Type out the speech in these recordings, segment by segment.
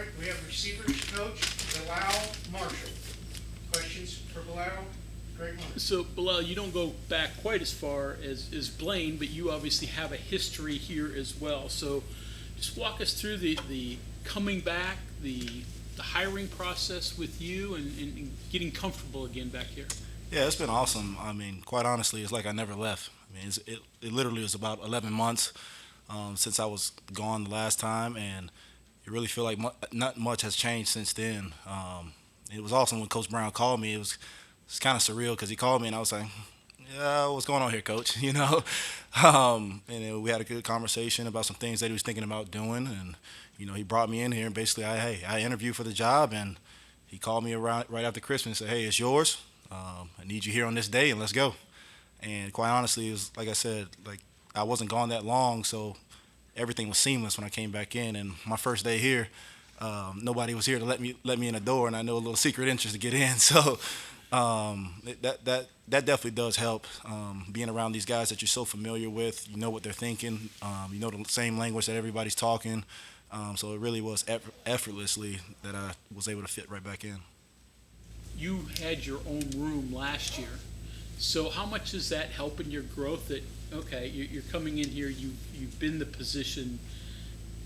right, we have receivers coach Bilal Marshall. Questions for Bilal? Greg Martin. So, Bilal, you don't go back quite as far as Blaine, but you obviously have a history here as well. So just walk us through the coming back, the hiring process with you, and getting comfortable again back here. Yeah, it's been awesome. I mean, quite honestly, it's like I never left. I mean, it literally was about 11 months since I was gone the last time, and you really feel like not much has changed since then. It was awesome when Coach Brown called me. It's kind of surreal because he called me and I was like, "Yeah, what's going on here, Coach?" And then we had a good conversation about some things that he was thinking about doing, and he brought me in here and basically, I interviewed for the job, and he called me around right after Christmas and said, "Hey, it's yours. I need you here on this day, and let's go." And quite honestly, it was like I said, like I wasn't gone that long, so everything was seamless when I came back in. And my first day here, nobody was here to let me in the door, and I know a little secret interest to get in. So that definitely does help. Being around these guys that you're so familiar with, you know what they're thinking, you know the same language that everybody's talking. So it really was effortlessly that I was able to fit right back in. You had your own room last year. So how much does that help in your growth that, okay, you're coming in here, you've been the position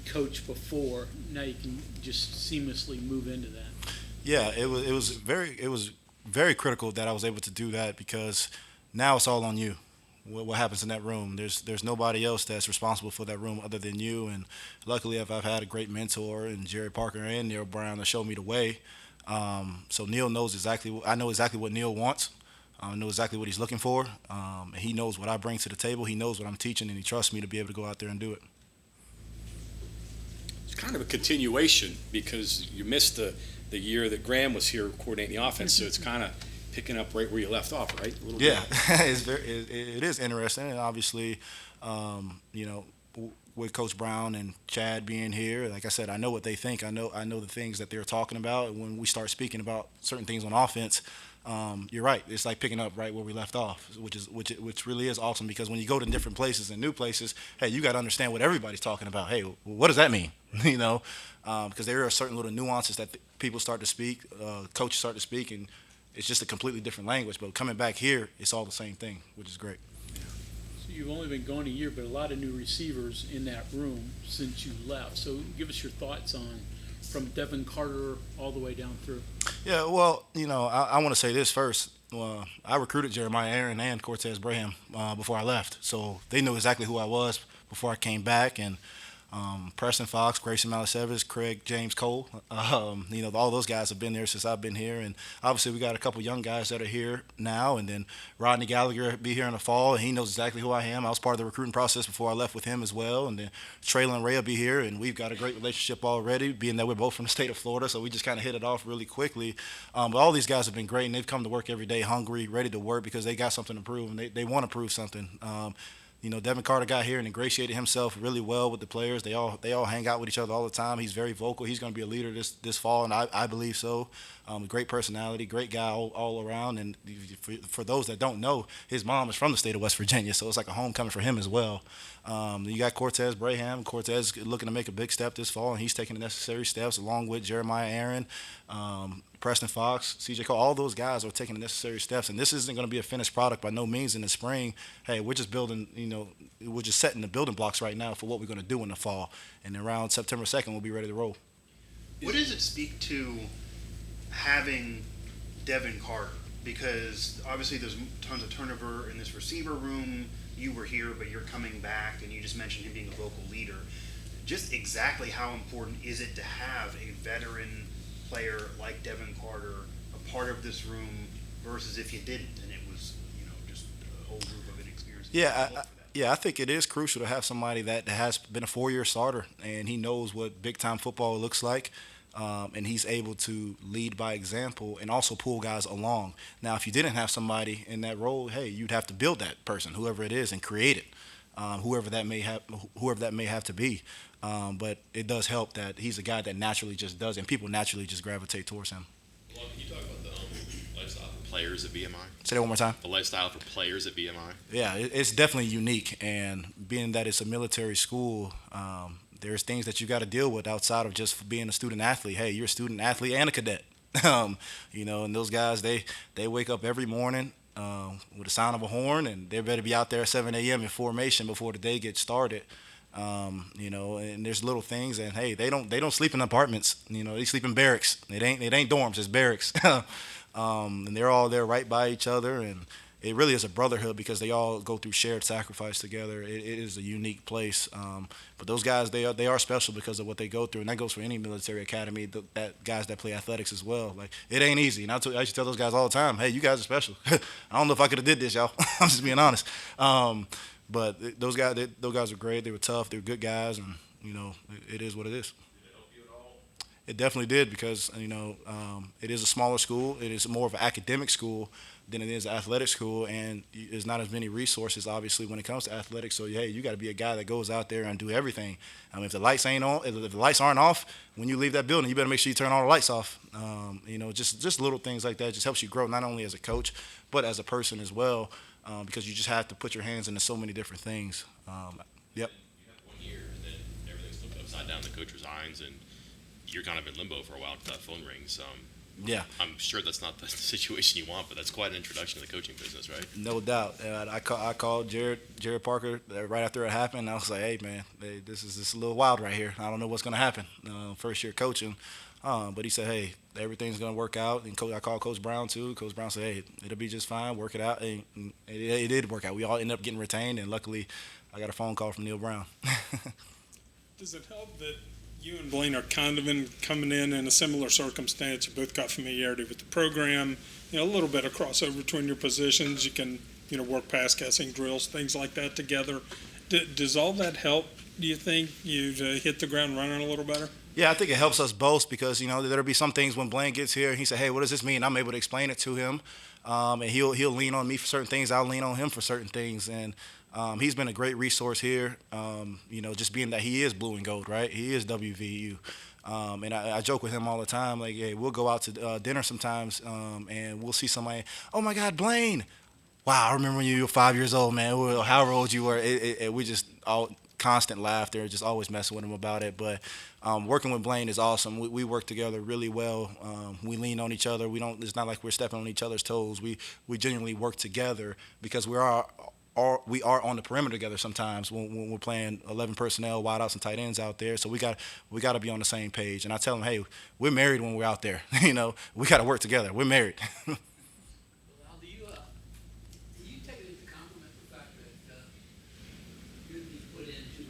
coach before, now you can just seamlessly move into that? Yeah, it was very critical that I was able to do that because now it's all on you. What happens in that room? There's nobody else that's responsible for that room other than you. And luckily, I've had a great mentor in Jerry Parker and Neil Brown to show me the way. So Neil knows exactly. I know exactly what Neil wants. I know exactly what he's looking for. And he knows what I bring to the table. He knows what I'm teaching, and he trusts me to be able to go out there and do it. It's kind of a continuation because you missed the year that Graham was here coordinating the offense, so it's kind of picking up right where you left off, right? A little Yeah, bit. it is interesting, and obviously, with Coach Brown and Chad being here, like I said, I know what they think. I know the things that they're talking about. And when we start speaking about certain things on offense, you're right. It's like picking up right where we left off, which really is awesome because when you go to different places and new places, hey, you got to understand what everybody's talking about. Hey, what does that mean? Because there are certain little nuances that people start to speak, coaches start to speak, and it's just a completely different language. But coming back here, it's all the same thing, which is great. So you've only been gone a year, but a lot of new receivers in that room since you left. So give us your thoughts on from Devin Carter all the way down through. Yeah, well, I want to say this first. I recruited Jeremiah Aaron and Cortez Braham before I left, so they knew exactly who I was before I came back. And Preston Fox, Grayson Malisevis, Craig James Cole, all those guys have been there since I've been here. And obviously we got a couple young guys that are here now. And then Rodney Gallagher be here in the fall, and he knows exactly who I am. I was part of the recruiting process before I left with him as well. And then Traylon Ray will be here, and we've got a great relationship already, being that we're both from the state of Florida, so we just kind of hit it off really quickly. But all these guys have been great, and they've come to work every day hungry, ready to work because they got something to prove, and they want to prove something. Devin Carter got here and ingratiated himself really well with the players. They all hang out with each other all the time. He's very vocal. He's going to be a leader this fall, and I believe so. Great personality, great guy all around. And for those that don't know, his mom is from the state of West Virginia, so it's like a homecoming for him as well. You got Cortez Braham. Cortez looking to make a big step this fall, and he's taking the necessary steps along with Jeremiah Aaron. Preston Fox, CJ Cole, all those guys are taking the necessary steps. And this isn't going to be a finished product by no means in the spring. Hey, we're just building, we're just setting the building blocks right now for what we're going to do in the fall. And around September 2nd, we'll be ready to roll. What does it speak to having Devin Carter? Because obviously there's tons of turnover in this receiver room. You were here, but you're coming back, and you just mentioned him being a vocal leader. Just exactly how important is it to have a veteran player like Devin Carter a part of this room versus if you didn't and it was just a whole group of inexperienced I think it is crucial to have somebody that has been a 4-year starter and he knows what big time football looks like, and he's able to lead by example and also pull guys along. Now if you didn't have somebody in that role, hey, you'd have to build that person, whoever it is, and create it, whoever that may have to be. But it does help that he's a guy that naturally just does, and people naturally just gravitate towards him. Well, can you talk about the lifestyle for players at VMI? Say that one more time. The lifestyle for players at VMI? Yeah, it's definitely unique, and being that it's a military school, there's things that you got to deal with outside of just being a student athlete. Hey, you're a student athlete and a cadet. And those guys, they wake up every morning with the sound of a horn, and they better be out there at 7 a.m. in formation before the day gets started. And there's little things, and hey, they don't sleep in apartments. They sleep in barracks. It ain't dorms, it's barracks. And they're all there right by each other, and it really is a brotherhood because they all go through shared sacrifice together. It is a unique place. But those guys, they are special because of what they go through, and that goes for any military academy. That guys that play athletics as well. Like, it ain't easy. And I used to tell those guys all the time, hey, you guys are special. I don't know if I could have did this, y'all. I'm just being honest. But those guys are great. They were tough. They were good guys, and it is what it is. It definitely did because it is a smaller school. It is more of an academic school than it is an athletic school, and there's not as many resources obviously when it comes to athletics. So hey, you got to be a guy that goes out there and do everything. If the lights ain't on, if the lights aren't off when you leave that building, you better make sure you turn all the lights off. Just little things like that just helps you grow not only as a coach but as a person as well, because you just have to put your hands into so many different things. Yep. You have 1 year, and then everything's flipped upside down. The coach resigns, and you're kind of in limbo for a while until that phone rings. Yeah. I'm sure that's not the situation you want, but that's quite an introduction to the coaching business, right? No doubt. I called Jared Parker right after it happened. And I was like, hey, man, this is a little wild right here. I don't know what's going to happen. First year coaching. But he said, hey, everything's going to work out. And I called Coach Brown, too. Coach Brown said, hey, it'll be just fine. Work it out. And it did work out. We all ended up getting retained. And luckily, I got a phone call from Neil Brown. Does it help that you and Blaine are kind of coming in a similar circumstance? You both got familiarity with the program, a little bit of crossover between your positions. You can, work pass catching drills, things like that together. Does all that help, do you think? You've hit the ground running a little better? Yeah, I think it helps us both because, there'll be some things when Blaine gets here and he said, hey, what does this mean? I'm able to explain it to him. And he'll lean on me for certain things. I'll lean on him for certain things. And he's been a great resource here, just being that he is blue and gold, right? He is WVU. And I joke with him all the time, like, hey, we'll go out to dinner sometimes and we'll see somebody, oh, my God, Blaine. Wow, I remember when you were 5 years old, man, or however old you were. We just all constant laughter, just always messing with him about it. But working with Blaine is awesome. We work together really well. We lean on each other. It's not like we're stepping on each other's toes. We genuinely work together because we are on the perimeter together sometimes when we're playing 11 personnel, wideouts, and tight ends out there. So we got to be on the same page. And I tell them, hey, we're married when we're out there. We got to work together. We're married. Well, do you take it as a compliment the fact that you're being put into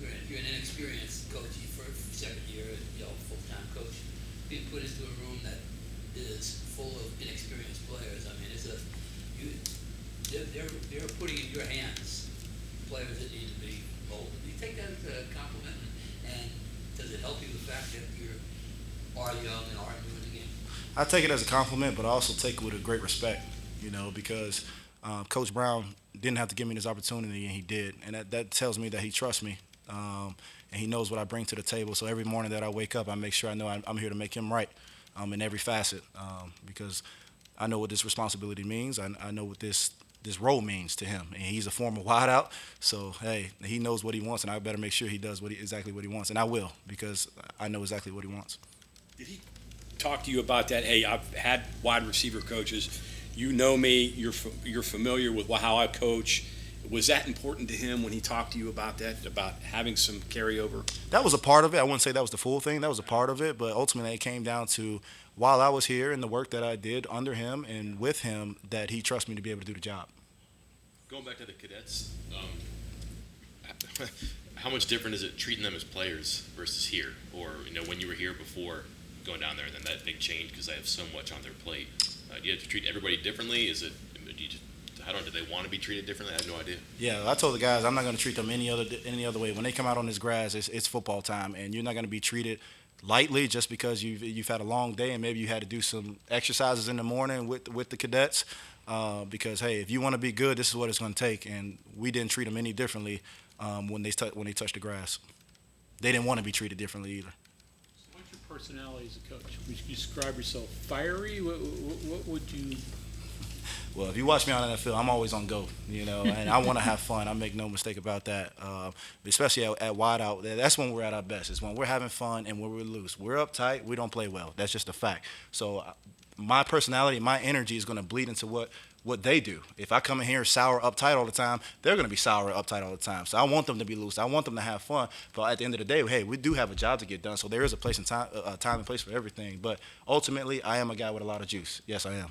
you're an inexperienced coach, your second year, full-time coach, being put into a room that is full of inexperienced players? I mean, they're putting in your hands players that need to be molded. Do you take that as a compliment, and does it help you the fact that you are young and are new in the game? I take it as a compliment, but I also take it with a great respect, because Coach Brown didn't have to give me this opportunity, and he did. And that tells me that he trusts me, and he knows what I bring to the table. So every morning that I wake up, I make sure I know I'm here to make him right in every facet, because I know what this responsibility means. I know what this role means to him, and he's a former wideout. So hey, he knows what he wants, and I better make sure he does exactly what he wants, and I will, because I know exactly what he wants. Did he talk to you about that? Hey, I've had wide receiver coaches. You know me. You're familiar with how I coach. Was that important to him when he talked to you about that, about having some carryover? That was a part of it. I wouldn't say that was the full thing. That was a part of it, but ultimately it came down to, while I was here and the work that I did under him and with him, that he trusts me to be able to do the job. Going back to the cadets, how much different is it treating them as players versus here? Or, when you were here before going down there, and then that big change because they have so much on their plate. Do you have to treat everybody differently? Do they want to be treated differently? I have no idea. Yeah, I told the guys I'm not going to treat them any other way. When they come out on this grass, it's football time, and you're not going to be treated lightly just because you've had a long day and maybe you had to do some exercises in the morning with the cadets. Because hey, if you want to be good, this is what it's going to take. And we didn't treat them any differently when they touched the grass. They didn't want to be treated differently either. So what's your personality as a coach? Would you describe yourself fiery? What would you? Well, if you watch me on that field, I'm always on go, and I want to have fun. I make no mistake about that. Especially at wideout, that's when we're at our best. It's when we're having fun and when we're loose. We're uptight, we don't play well. That's just a fact. So my personality, my energy is going to bleed into what they do. If I come in here sour, uptight all the time, they're going to be sour, uptight all the time. So I want them to be loose. I want them to have fun. But at the end of the day, hey, we do have a job to get done. So there is a place and time and place for everything. But ultimately, I am a guy with a lot of juice. Yes, I am.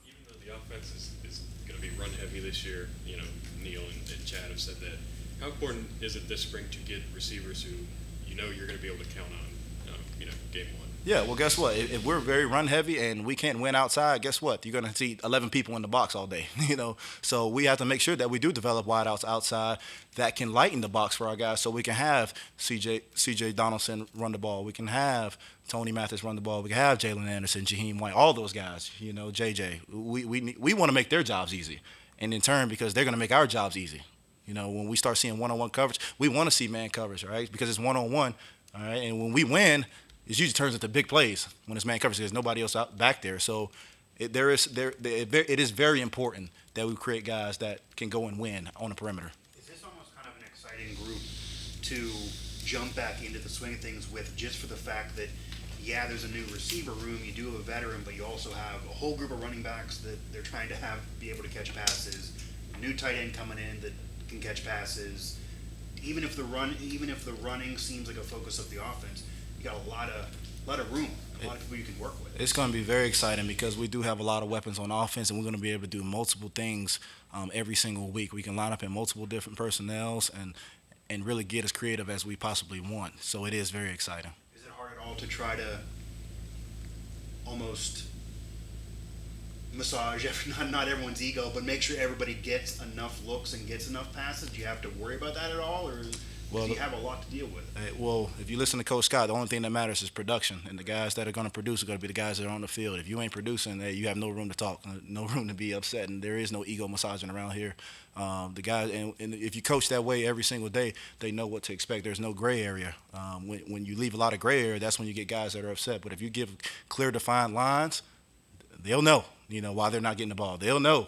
Even though the offense is going to be run heavy this year, Neil and Chad have said that. How important is it this spring to get receivers who you're going to be able to count on, game one? Yeah, well, guess what? If we're very run heavy and we can't win outside, guess what? You're going to see 11 people in the box all day, So we have to make sure that we do develop wideouts outside that can lighten the box for our guys so we can have C.J. Donaldson run the ball. We can have Tony Mathis run the ball. We can have Jalen Anderson, Jaheim White, all those guys, JJ. We want to make their jobs easy. And in turn, because they're going to make our jobs easy. When we start seeing one-on-one coverage, we want to see man coverage, right? Because it's one-on-one, all right? And when we win, it usually turns into big plays when it's man coverage. There's nobody else out back there. So it is very important that we create guys that can go and win on the perimeter. Is this almost kind of an exciting group to jump back into the swing of things with, just for the fact that, yeah, there's a new receiver room, you do have a veteran, but you also have a whole group of running backs that they're trying to be able to catch passes, a new tight end coming in that can catch passes. Even if the running seems like a focus of the offense, you got a lot of room, a lot of people you can work with. It's going to be very exciting because we do have a lot of weapons on offense, and we're going to be able to do multiple things every single week. We can line up in multiple different personnels and really get as creative as we possibly want. So it is very exciting. Is it hard at all to try to almost massage not everyone's ego, but make sure everybody gets enough looks and gets enough passes? Do you have to worry about that at all, or do you have a lot to deal with? Well, if you listen to Coach Scott, the only thing that matters is production, and the guys that are going to produce are going to be the guys that are on the field. If you ain't producing, you have no room to talk, no room to be upset, and there is no ego massaging around here. The guys, and if you coach that way every single day, they know what to expect. There's no gray area. When you leave a lot of gray area, that's when you get guys that are upset. But if you give clear, defined lines, they'll know, why they're not getting the ball. They'll know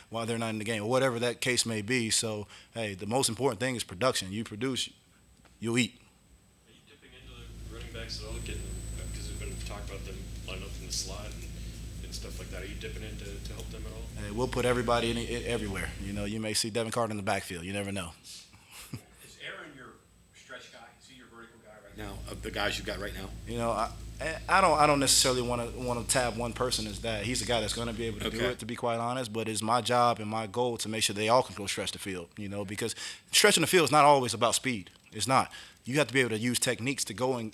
why they're not in the game, or whatever that case may be. So, hey, the most important thing is production. You produce, you'll eat. Are you dipping into the running backs at all, because we've been talking about them lining up in the slot and stuff like that. Are you dipping in to help them at all? Hey, we'll put everybody in everywhere. You may see Devin Carter in the backfield. You never know. Is Aaron your stretch guy? Is he your vertical guy right now, of the guys you've got right now? I don't necessarily want to tab one person as that. He's the guy that's going to be able to do it, to be quite honest. But it's my job and my goal to make sure they all can go stretch the field. Because stretching the field is not always about speed. It's not. You have to be able to use techniques to go and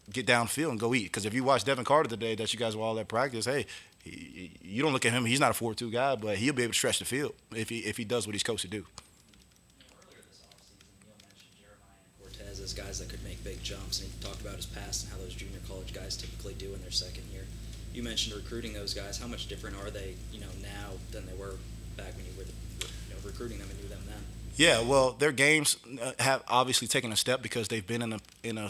get downfield and go eat. Because if you watch Devin Carter today, that you guys were all at practice, hey, you don't look at him. He's not a 4-2 guy, but he'll be able to stretch the field if he does what he's coached to do. Earlier this offseason, Neil mentioned Jeremiah and Cortez as guys that could make big jumps, and he talked about his past and how those junior college guys typically do in their second year. You mentioned recruiting those guys. How much different are they, now than they were back when you were recruiting them and knew them then? Yeah, well, their games have obviously taken a step because they've been in a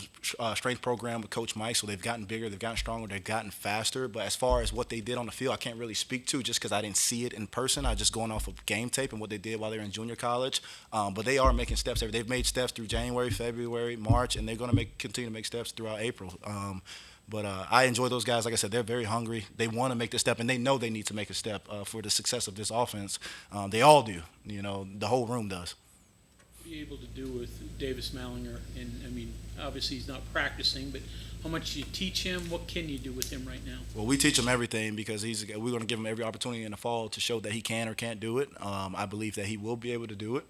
strength program with Coach Mike, so they've gotten bigger, they've gotten stronger, they've gotten faster. But as far as what they did on the field, I can't really speak to just because I didn't see it in person. I just going off of game tape and what they did while they were in junior college. But they are making steps. They've made steps through January, February, March, and they're going to continue to make steps throughout April. But I enjoy those guys. Like I said, they're very hungry. They want to make the step, and they know they need to make a step for the success of this offense. They all do. The whole room does. What are you able to do with Davis Mallinger? And, obviously he's not practicing, but how much do you teach him? What can you do with him right now? Well, we teach him everything because we're going to give him every opportunity in the fall to show that he can or can't do it. I believe that he will be able to do it.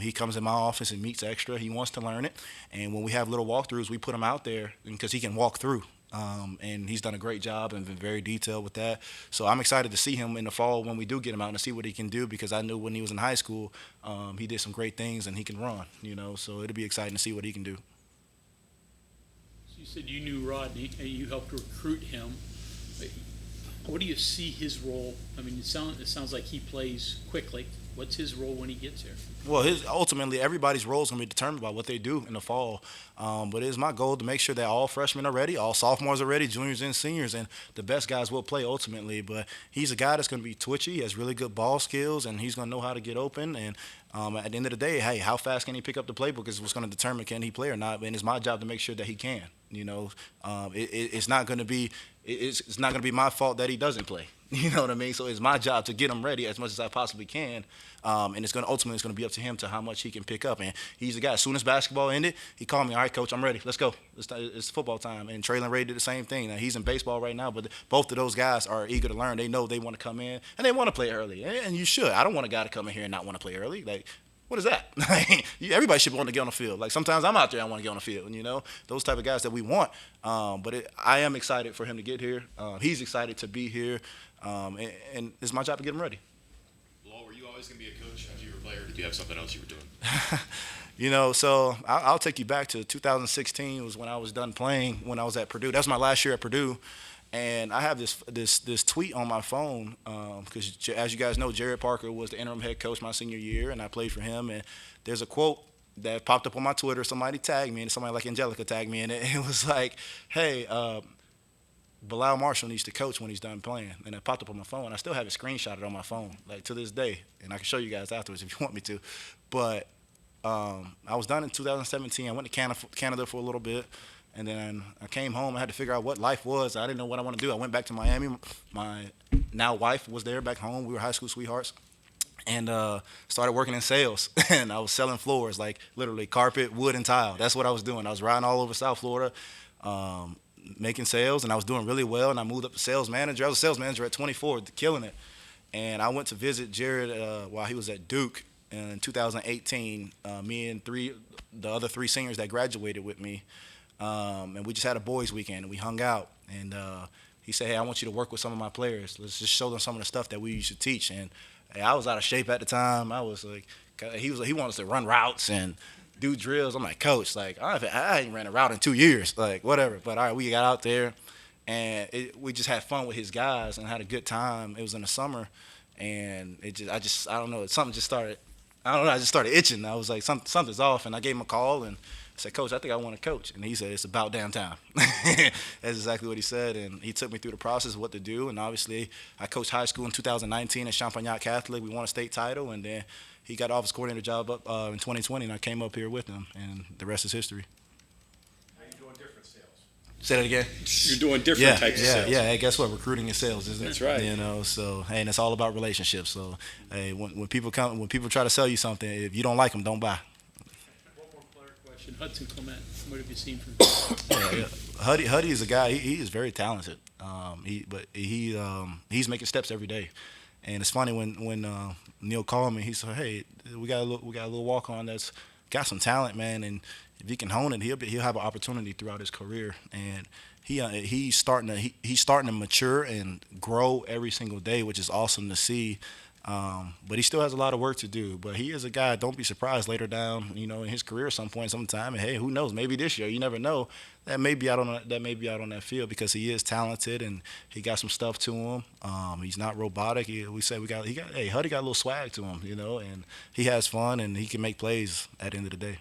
He comes in my office and meets extra. He wants to learn it. And when we have little walkthroughs, we put him out there because he can walk through. And he's done a great job and been very detailed with that. So I'm excited to see him in the fall when we do get him out and see what he can do because I knew when he was in high school, he did some great things and he can run, So it'll be exciting to see what he can do. So you said you knew Rodney and you helped recruit him. What do you see his role? It sounds like he plays quickly. What's his role when he gets here? Well, ultimately everybody's role is going to be determined by what they do in the fall. But it is my goal to make sure that all freshmen are ready, all sophomores are ready, juniors and seniors, and the best guys will play ultimately. But he's a guy that's going to be twitchy, he has really good ball skills, and he's going to know how to get open. And at the end of the day, hey, how fast can he pick up the playbook is what's going to determine can he play or not. And it's my job to make sure that he can. It's not going to be it's not going to be my fault that he doesn't play. You know what I mean? So it's my job to get him ready as much as I possibly can, and it's going to be up to him to how much he can pick up. And he's the guy. As soon as basketball ended, he called me. All right, coach, I'm ready. Let's go. It's football time. And Traylon Ray did the same thing. Now he's in baseball right now, but both of those guys are eager to learn. They know they want to come in and they want to play early, and you should. I don't want a guy to come in here and not want to play early. Like, what is that? Everybody should want to get on the field. Like, sometimes I'm out there, I want to get on the field, and those type of guys that we want. But I am excited for him to get here. He's excited to be here, and it's my job to get him ready. Bilal, were you always going to be a coach after you were a player? Or did you have something else you were doing? So I'll take you back to 2016 was when I was done playing when I was at Purdue. That was my last year at Purdue. And I have this tweet on my phone because, as you guys know, Jared Parker was the interim head coach my senior year, and I played for him. And there's a quote that popped up on my Twitter. Somebody tagged me, and somebody like Angelica tagged me, and it was like, hey, Bilal Marshall needs to coach when he's done playing. And it popped up on my phone. I still have it screenshotted on my phone, like to this day, and I can show you guys afterwards if you want me to. But I was done in 2017. I went to Canada for a little bit. And then I came home. I had to figure out what life was. I didn't know what I wanted to do. I went back to Miami. My now wife was there back home. We were high school sweethearts. And started working in sales. And I was selling floors, like literally carpet, wood, and tile. That's what I was doing. I was riding all over South Florida, making sales, and I was doing really well. And I moved up to sales manager. I was a sales manager at 24, killing it. And I went to visit Jared while he was at Duke in 2018. Me and the other three seniors that graduated with me. And we just had a boys' weekend, and we hung out. And he said, hey, I want you to work with some of my players. Let's just show them some of the stuff that we used to teach. And hey, I was out of shape at the time. I was like, he wanted us to run routes and do drills. I'm like, coach, like I ain't ran a route in 2 years, like whatever. But all right, we got out there, and we just had fun with his guys and had a good time. It was in the summer, and I don't know, something just started. I don't know, I just started itching. I was like, something's off, and I gave him a call and I said, Coach, I think I want to coach. And he said, it's about damn time. That's exactly what he said. And he took me through the process of what to do. And obviously, I coached high school in 2019 at Champagnat Catholic. We won a state title. And then he got office coordinator job up in 2020. And I came up here with him. And the rest is history. How you doing different sales? Say that again? You're doing different types of sales. Yeah. Hey, guess what? Recruiting is sales, isn't it? That's right. So, hey, and it's all about relationships. So, hey, when people try to sell you something, if you don't like them, don't buy. Hudson Clement, what have you seen from him? Huddy is a guy. He is very talented. He's making steps every day, and it's funny when Neil called me. He said, "Hey, we got a little walk on that's got some talent, man, and if he can hone it, he'll have an opportunity throughout his career." And he's starting to mature and grow every single day, which is awesome to see. But he still has a lot of work to do. But he is a guy, don't be surprised later down, in his career at some point, sometime. And hey, who knows? Maybe this year, you never know. That may be out on that field because he is talented and he got some stuff to him. He's not robotic. Huddy got a little swag to him, and he has fun and he can make plays at the end of the day.